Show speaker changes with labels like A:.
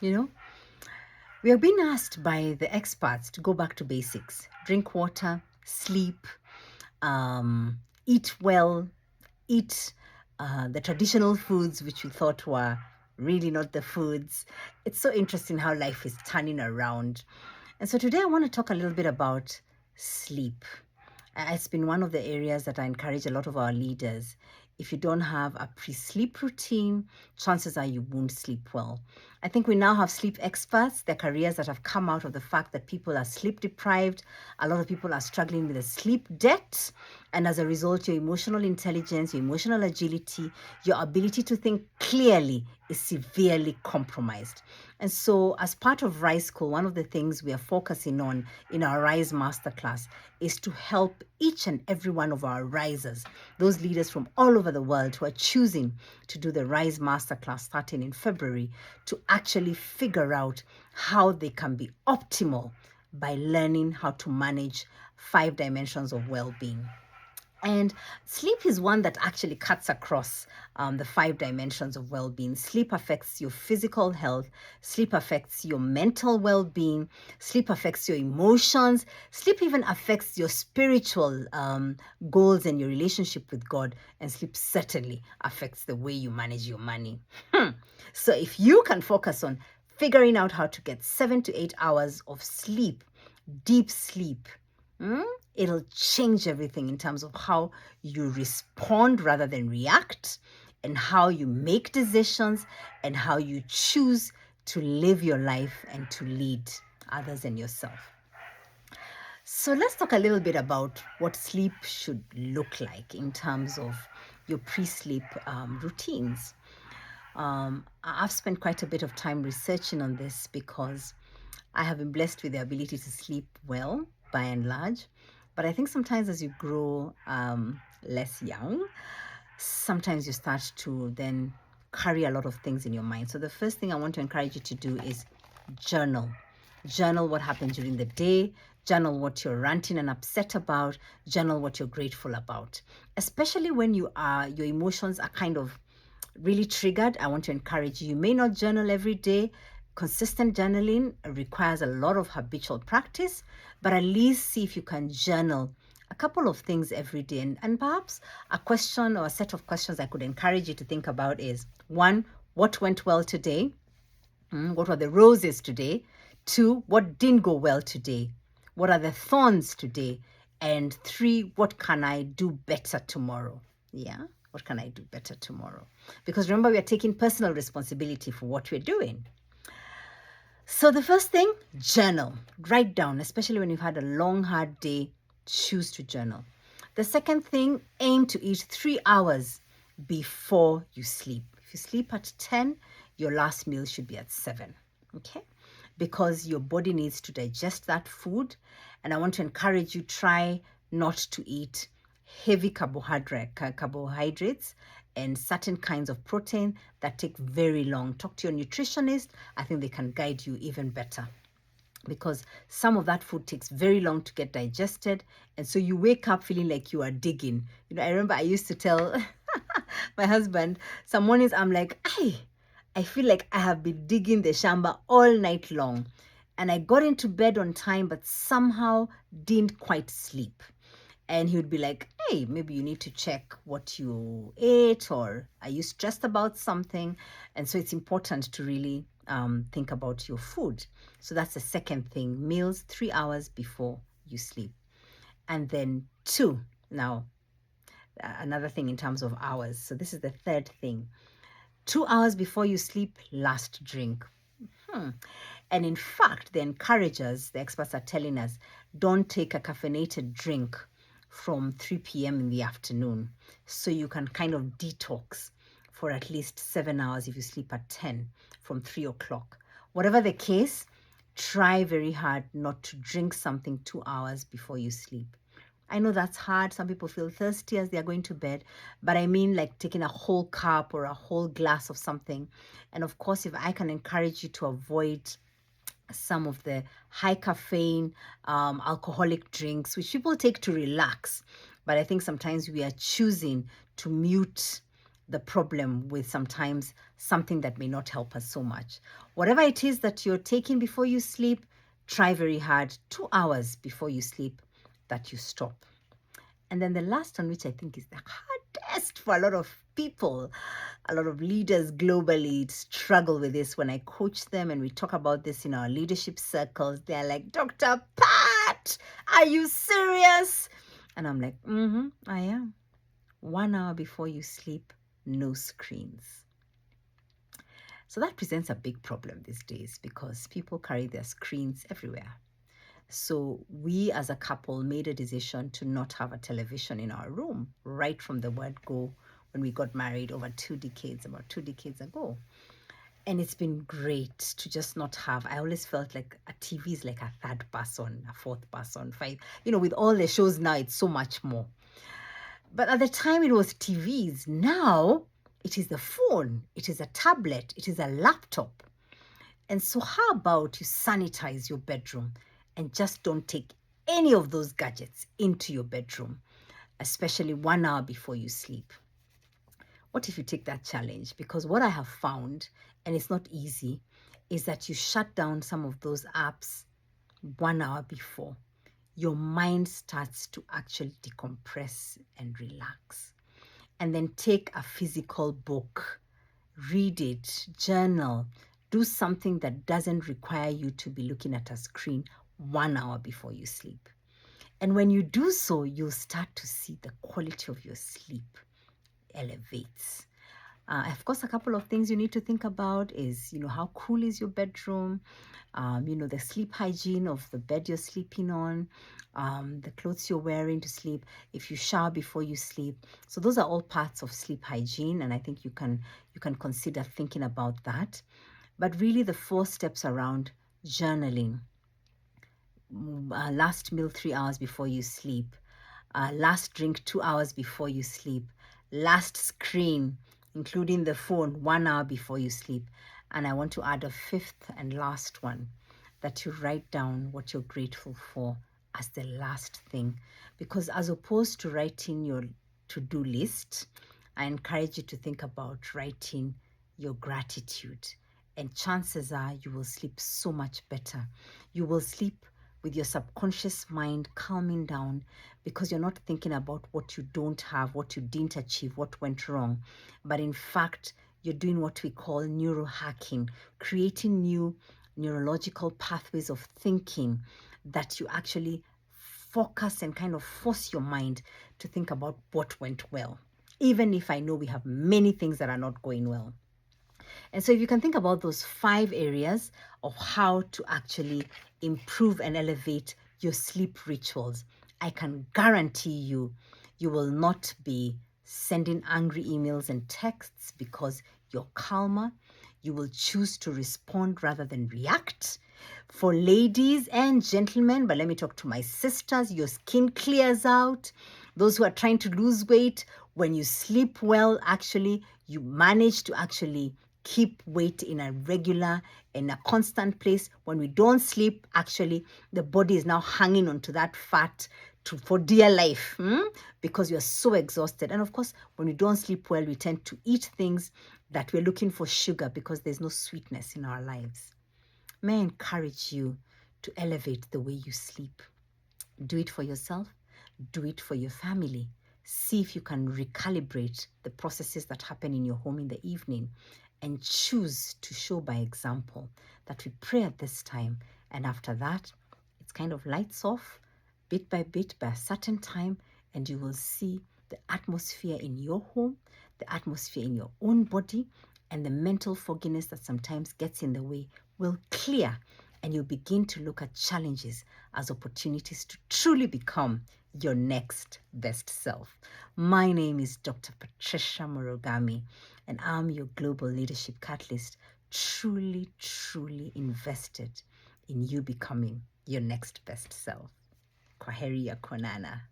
A: You know, we are being asked by the experts to go back to basics: drink water, sleep, eat well, eat the traditional foods which we thought were really not the foods. It's so interesting how life is turning around. And so today I want to talk a little bit about sleep. It's been one of the areas that I encourage a lot of our leaders. If you don't have a pre sleep routine, chances are you won't sleep well. I think we now have sleep experts, their careers that have come out of the fact that people are sleep deprived. A lot of people are struggling with a sleep debt. And as a result, your emotional intelligence, your emotional agility, your ability to think clearly is severely compromised. And so, as part of Rise School, one of the things we are focusing on in our Rise Masterclass is to help each and every one of our risers, those leaders from all over the world who are choosing to do the Rise Masterclass starting in February, to actually figure out how they can be optimal by learning how to manage 5 dimensions of well-being. And sleep is one that actually cuts across the 5 dimensions of well being. Sleep affects your physical health, sleep affects your mental well being, sleep affects your emotions, sleep even affects your spiritual goals and your relationship with God, and sleep certainly affects the way you manage your money. So if you can focus on figuring out how to get 7 to 8 hours of sleep, deep sleep, it'll change everything in terms of how you respond rather than react, and how you make decisions, and how you choose to live your life and to lead others and yourself. So let's talk a little bit about what sleep should look like in terms of your pre-sleep routines. I've spent quite a bit of time researching on this because I have been blessed with the ability to sleep well by and large. But I think sometimes as you grow less young, sometimes you start to then carry a lot of things in your mind. So the first thing I want to encourage you to do is journal. Journal what happened during the day, journal what you're ranting and upset about, journal what you're grateful about. Especially when your emotions are kind of really triggered, I want to encourage you. You may not journal every day. Consistent journaling requires a lot of habitual practice, but at least see if you can journal a couple of things every day. And perhaps a question or a set of questions I could encourage you to think about is: one, what went well today? What were the roses today? Two, what didn't go well today? What are the thorns today? And three, what can I do better tomorrow? Yeah, what can I do better tomorrow? Because remember, we are taking personal responsibility for what we're doing. So the first thing, journal. Write down, especially when you've had a long, hard day, choose to journal. The second thing, aim to eat 3 hours before you sleep. If you sleep at 10, your last meal should be at 7. Okay? Because your body needs to digest that food. And I want to encourage you, try not to eat heavy carbohydrates and certain kinds of protein that take very long. Talk to your nutritionist. I think they can guide you even better, because some of that food takes very long to get digested, and so you wake up feeling like you are digging. I remember I used to tell my husband, some mornings I'm like, I feel like I have been digging the shamba all night long, and I got into bed on time but somehow didn't quite sleep. And he would be like, hey, maybe you need to check what you ate, or are you stressed about something? And so it's important to really think about your food. So that's the second thing, meals 3 hours before you sleep. And then two, now another thing in terms of hours. So this is the third thing. 2 hours before you sleep, last drink. And in fact, the encouragers, the experts are telling us, don't take a caffeinated drink from 3 p.m. in the afternoon. So you can kind of detox for at least 7 hours if you sleep at 10 from 3 o'clock. Whatever the case, try very hard not to drink something 2 hours before you sleep. I know that's hard. Some people feel thirsty as they're going to bed, but I mean like taking a whole cup or a whole glass of something. And of course, if I can encourage you to avoid some of the high caffeine, alcoholic drinks, which people take to relax. But I think sometimes we are choosing to mute the problem with sometimes something that may not help us so much. Whatever it is that you're taking before you sleep, try very hard 2 hours before you sleep that you stop. And then the last one, which I think is the hardest for a lot of people, a lot of leaders globally struggle with this. When I coach them and we talk about this in our leadership circles, they're like, Dr. Pat, are you serious? And I'm like, I am. 1 hour before you sleep, no screens. So that presents a big problem these days because people carry their screens everywhere. So we as a couple made a decision to not have a television in our room right from the word go when we got married about 2 decades ago. And it's been great to just not have. I always felt like a TV is like a third person, a fourth person, five. With all the shows now, it's so much more. But at the time it was TVs. Now it is the phone, it is a tablet, it is a laptop. And so how about you sanitize your bedroom and just don't take any of those gadgets into your bedroom, especially 1 hour before you sleep? What if you take that challenge? Because what I have found, and it's not easy, is that you shut down some of those apps 1 hour before. Your mind starts to actually decompress and relax. And then take a physical book, read it, journal, do something that doesn't require you to be looking at a screen 1 hour before you sleep. And when you do so, you'll start to see the quality of your sleep elevates. Of course, a couple of things you need to think about is, how cool is your bedroom? The sleep hygiene of the bed you're sleeping on, the clothes you're wearing to sleep, if you shower before you sleep. So those are all parts of sleep hygiene, and I think you can consider thinking about that. But really, the 4 steps around journaling, last meal 3 hours before you sleep, last drink 2 hours before you sleep, last screen, including the phone, 1 hour before you sleep. And I want to add a 5th and last one, that you write down what you're grateful for as the last thing. Because as opposed to writing your to-do list, I encourage you to think about writing your gratitude. And chances are you will sleep so much better. You will sleep with your subconscious mind calming down because you're not thinking about what you don't have, what you didn't achieve, what went wrong. But in fact, you're doing what we call neurohacking, creating new neurological pathways of thinking that you actually focus and kind of force your mind to think about what went well, even if I know we have many things that are not going well. And so if you can think about those 5 areas of how to actually improve and elevate your sleep rituals, I can guarantee you will not be sending angry emails and texts because you're calmer. You will choose to respond rather than react. For ladies and gentlemen, but let me talk to my sisters, your skin clears out. Those who are trying to lose weight, when you sleep well, actually, you manage to actually keep weight in a regular, in a constant place. When we don't sleep, actually, the body is now hanging onto that fat for dear life because you're so exhausted. And of course, when we don't sleep well, we tend to eat things that we're looking for sugar because there's no sweetness in our lives. May I encourage you to elevate the way you sleep. Do it for yourself. Do it for your family. See if you can recalibrate the processes that happen in your home in the evening and choose to show by example that we pray at this time. And after that, it's kind of lights off bit by bit by a certain time, and you will see the atmosphere in your home, the atmosphere in your own body, and the mental fogginess that sometimes gets in the way will clear, and you'll begin to look at challenges as opportunities to truly become your next best self. My name is Dr. Patricia Morogami, and I'm your Global Leadership Catalyst, truly, truly invested in you becoming your next best self. Kwaheri ya konana.